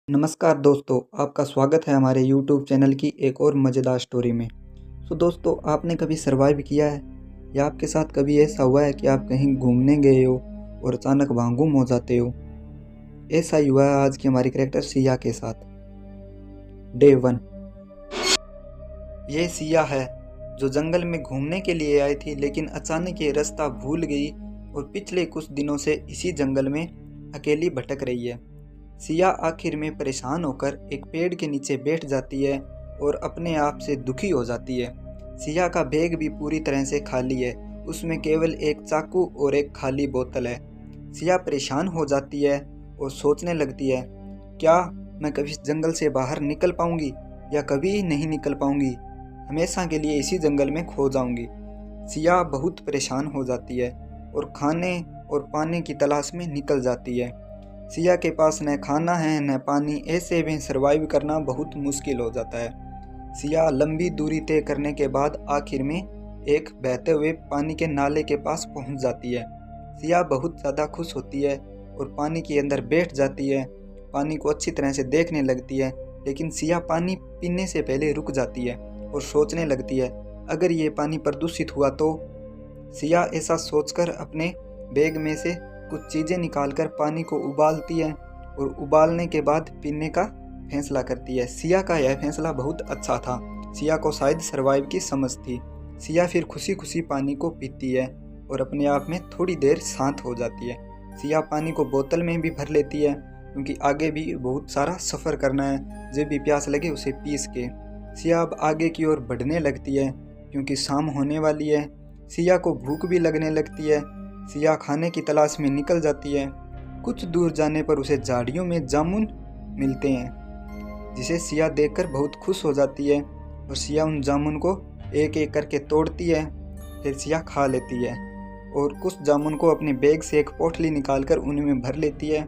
नमस्कार दोस्तों, आपका स्वागत है हमारे YouTube चैनल की एक और मज़ेदार स्टोरी में। दोस्तों, आपने कभी सर्वाइव किया है या आपके साथ कभी ऐसा हुआ है कि आप कहीं घूमने गए हो और अचानक वहाँ गुम हो जाते हो? ऐसा ही हुआ है आज की हमारी कैरेक्टर सिया के साथ। डे 1। ये सिया है जो जंगल में घूमने के लिए आई थी, लेकिन अचानक ये रास्ता भूल गई और पिछले कुछ दिनों से इसी जंगल में अकेली भटक रही है। सिया आखिर में परेशान होकर एक पेड़ के नीचे बैठ जाती है और अपने आप से दुखी हो जाती है। सिया का बैग भी पूरी तरह से खाली है, उसमें केवल एक चाकू और एक खाली बोतल है। सिया परेशान हो जाती है और सोचने लगती है, क्या मैं कभी इस जंगल से बाहर निकल पाऊंगी या कभी नहीं निकल पाऊंगी? हमेशा के लिए इसी जंगल में खो जाऊंगी। सिया बहुत परेशान हो जाती है और खाने और पानी की तलाश में निकल जाती है। सिया के पास न खाना है न पानी, ऐसे में सरवाइव करना बहुत मुश्किल हो जाता है। सिया लंबी दूरी तय करने के बाद आखिर में एक बहते हुए पानी के नाले के पास पहुंच जाती है। सिया बहुत ज़्यादा खुश होती है और पानी के अंदर बैठ जाती है। पानी को अच्छी तरह से देखने लगती है, लेकिन सिया पानी पीने से पहले रुक जाती है और सोचने लगती है, अगर ये पानी प्रदूषित हुआ तो? सिया ऐसा सोचकर अपने बैग में से कुछ चीज़ें निकालकर पानी को उबालती है और उबालने के बाद पीने का फैसला करती है। सिया का यह फैसला बहुत अच्छा था। सिया को शायद सर्वाइव की समझ थी। सिया फिर खुशी खुशी पानी को पीती है और अपने आप में थोड़ी देर शांत हो जाती है। सिया पानी को बोतल में भी भर लेती है, क्योंकि आगे भी बहुत सारा सफ़र करना है। जब भी प्यास लगे उसे पीस के सिया अब आगे की ओर बढ़ने लगती है, क्योंकि शाम होने वाली है। सिया को भूख भी लगने लगती है। सिया खाने की तलाश में निकल जाती है। कुछ दूर जाने पर उसे झाड़ियों में जामुन मिलते हैं, जिसे सिया देखकर बहुत खुश हो जाती है और सिया उन जामुन को एक एक करके तोड़ती है। फिर सिया खा लेती है और कुछ जामुन को अपने बैग से एक पोटली निकालकर उनमें भर लेती है,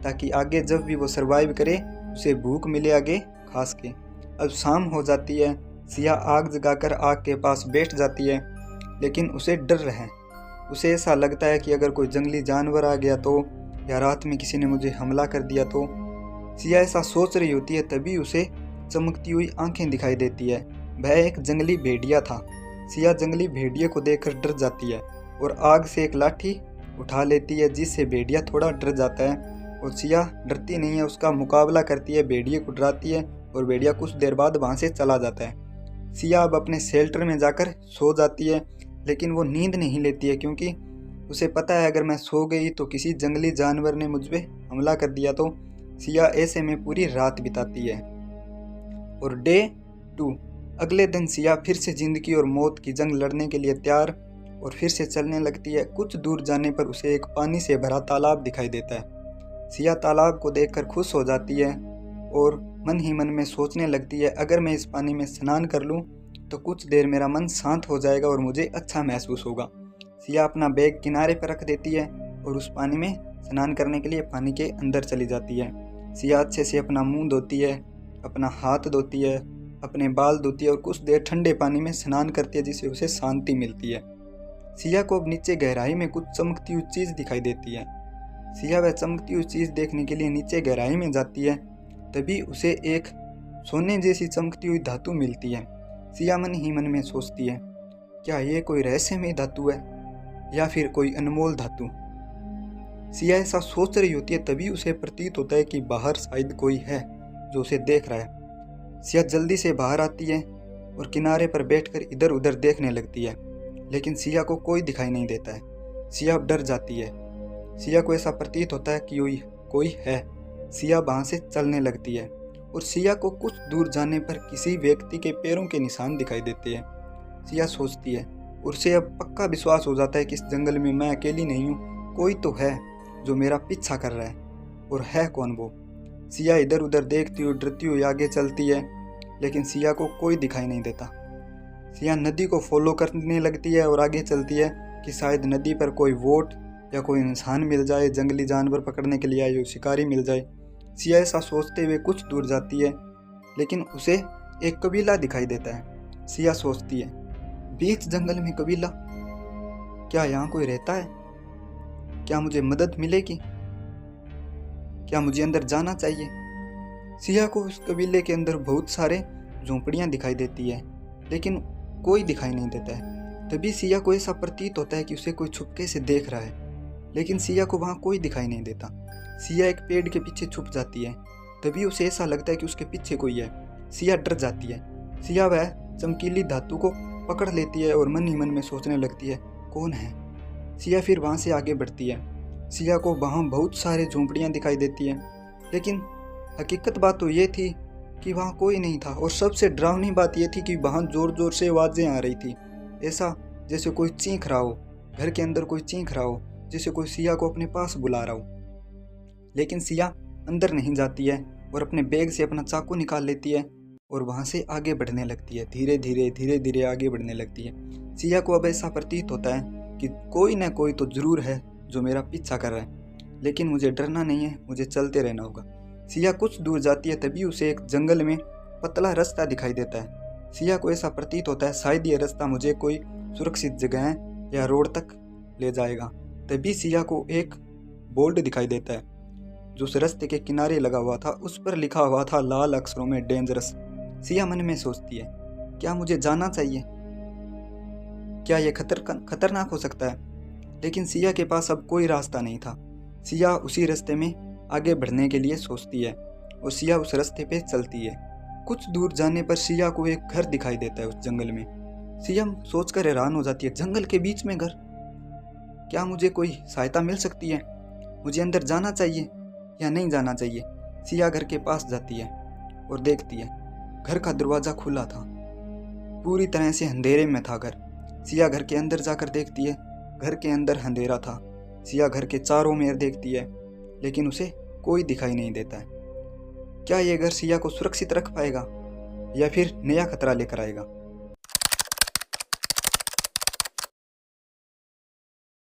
ताकि आगे जब भी वो सर्वाइव करे उसे भूख मिले आगे खा सके। अब शाम हो जाती है। सिया आग जगाकर आग के पास बैठ जाती है, लेकिन उसे डर है। उसे ऐसा लगता है कि अगर कोई जंगली जानवर आ गया तो, या रात में किसी ने मुझे हमला कर दिया तो। सिया ऐसा सोच रही होती है, तभी उसे चमकती हुई आंखें दिखाई देती है। वह एक जंगली भेड़िया था। सिया जंगली भेड़िए को देखकर डर जाती है और आग से एक लाठी उठा लेती है, जिससे भेड़िया थोड़ा डर जाता है। और सिया डरती नहीं है, उसका मुकाबला करती है, भेड़िए को डराती है और भेड़िया कुछ देर बाद वहाँ से चला जाता है। सिया अब अपने शेल्टर में जाकर सो जाती है, लेकिन वो नींद नहीं लेती है, क्योंकि उसे पता है अगर मैं सो गई तो किसी जंगली जानवर ने मुझ पर हमला कर दिया तो। सिया ऐसे में पूरी रात बिताती है। और डे 2, अगले दिन सिया फिर से जिंदगी और मौत की जंग लड़ने के लिए तैयार और फिर से चलने लगती है। कुछ दूर जाने पर उसे एक पानी से भरा तालाब दिखाई देता है। सिया तालाब को देखकर खुश हो जाती है और मन ही मन में सोचने लगती है, अगर मैं इस पानी में स्नान कर लूँ तो कुछ देर मेरा मन शांत हो जाएगा और मुझे अच्छा महसूस होगा। सिया अपना बैग किनारे पर रख देती है और उस पानी में स्नान करने के लिए पानी के अंदर चली जाती है। सिया अच्छे से अपना मुंह धोती है, अपना हाथ धोती है, अपने बाल धोती है और कुछ देर ठंडे पानी में स्नान करती है, जिससे उसे शांति मिलती है। सिया को अब नीचे गहराई में कुछ चमकती हुई चीज़ दिखाई देती है। सिया वह चमकती हुई चीज़ देखने के लिए नीचे गहराई में जाती है, तभी उसे एक सोने जैसी चमकती हुई धातु मिलती है। सिया मन ही मन में सोचती है, क्या ये कोई रहस्यमय धातु है या फिर कोई अनमोल धातु? सिया ऐसा सोच रही होती है, तभी उसे प्रतीत होता है कि बाहर शायद कोई है जो उसे देख रहा है। सिया जल्दी से बाहर आती है और किनारे पर बैठकर इधर उधर देखने लगती है, लेकिन सिया को कोई दिखाई नहीं देता है। सिया अब डर जाती है। सिया को ऐसा प्रतीत होता है कि कोई है। सिया वहाँ से चलने लगती है और सिया को कुछ दूर जाने पर किसी व्यक्ति के पैरों के निशान दिखाई देते हैं। सिया सोचती है, उसे अब पक्का विश्वास हो जाता है कि इस जंगल में मैं अकेली नहीं हूँ, कोई तो है जो मेरा पीछा कर रहा है। और है कौन वो? सिया इधर उधर देखती हुई डरती हुई आगे चलती है, लेकिन सिया को कोई दिखाई नहीं देता। सिया नदी को फॉलो करने लगती है और आगे चलती है कि शायद नदी पर कोई वोट या कोई इंसान मिल जाए, जंगली जानवर पकड़ने के लिए आए शिकारी मिल जाए। सिया ऐसा सोचते हुए कुछ दूर जाती है, लेकिन उसे एक कबीला दिखाई देता है। सिया सोचती है, बीच जंगल में कबीला, क्या यहाँ कोई रहता है? क्या मुझे मदद मिलेगी? क्या मुझे अंदर जाना चाहिए? सिया को उस कबीले के अंदर बहुत सारे झोंपड़ियां दिखाई देती है, लेकिन कोई दिखाई नहीं देता है। तभी सिया को ऐसा प्रतीत होता है कि उसे कोई छुपके से देख रहा है, लेकिन सिया को वहाँ कोई दिखाई नहीं देता। सिया एक पेड़ के पीछे छुप जाती है। तभी उसे ऐसा लगता है कि उसके पीछे कोई है। सिया डर जाती है। सिया वह चमकीली धातु को पकड़ लेती है और मन ही मन में सोचने लगती है, कौन है। सिया फिर वहाँ से आगे बढ़ती है। सिया को वहाँ बहुत सारे झोंपड़ियाँ दिखाई देती हैं, लेकिन हकीकत बात तो ये थी कि वहाँ कोई नहीं था। और सबसे डरावनी बात यह थी कि वहाँ ज़ोर ज़ोर से आवाज़ें आ रही थी, ऐसा जैसे कोई चीख रहा हो, घर के अंदर कोई चीख रहा हो, जैसे कोई सिया को अपने पास बुला रहा हो। लेकिन सिया अंदर नहीं जाती है और अपने बैग से अपना चाकू निकाल लेती है और वहाँ से आगे बढ़ने लगती है। धीरे धीरे आगे बढ़ने लगती है। सिया को अब ऐसा प्रतीत होता है कि कोई ना कोई तो ज़रूर है जो मेरा पीछा कर रहा है, लेकिन मुझे डरना नहीं है, मुझे चलते रहना होगा। सिया कुछ दूर जाती है, तभी उसे एक जंगल में पतला रास्ता दिखाई देता है। सिया को ऐसा प्रतीत होता है शायद ये रास्ता मुझे कोई सुरक्षित जगह या रोड तक ले जाएगा। तभी सिया को एक बोर्ड दिखाई देता है जो उस रास्ते के किनारे लगा हुआ था। उस पर लिखा हुआ था लाल अक्षरों में डेंजरस। सिया मन में सोचती है, क्या मुझे जाना चाहिए? क्या यह खतरनाक हो सकता है? लेकिन सिया के पास अब कोई रास्ता नहीं था। सिया उसी रास्ते में आगे बढ़ने के लिए सोचती है और सिया उस रास्ते पे चलती है। कुछ दूर जाने पर सिया को एक घर दिखाई देता है उस जंगल में। सिया सोचकर हैरान हो जाती है, जंगल के बीच में घर? क्या मुझे कोई सहायता मिल सकती है? मुझे अंदर जाना चाहिए या नहीं जाना चाहिए? सिया घर के पास जाती है और देखती है घर का दरवाज़ा खुला था। पूरी तरह से अंधेरे में था घर। सिया घर के अंदर जाकर देखती है, घर के अंदर अंधेरा था। सिया घर के चारों मेर देखती है, लेकिन उसे कोई दिखाई नहीं देता है। क्या यह घर सिया को सुरक्षित रख पाएगा या फिर नया खतरा लेकर आएगा?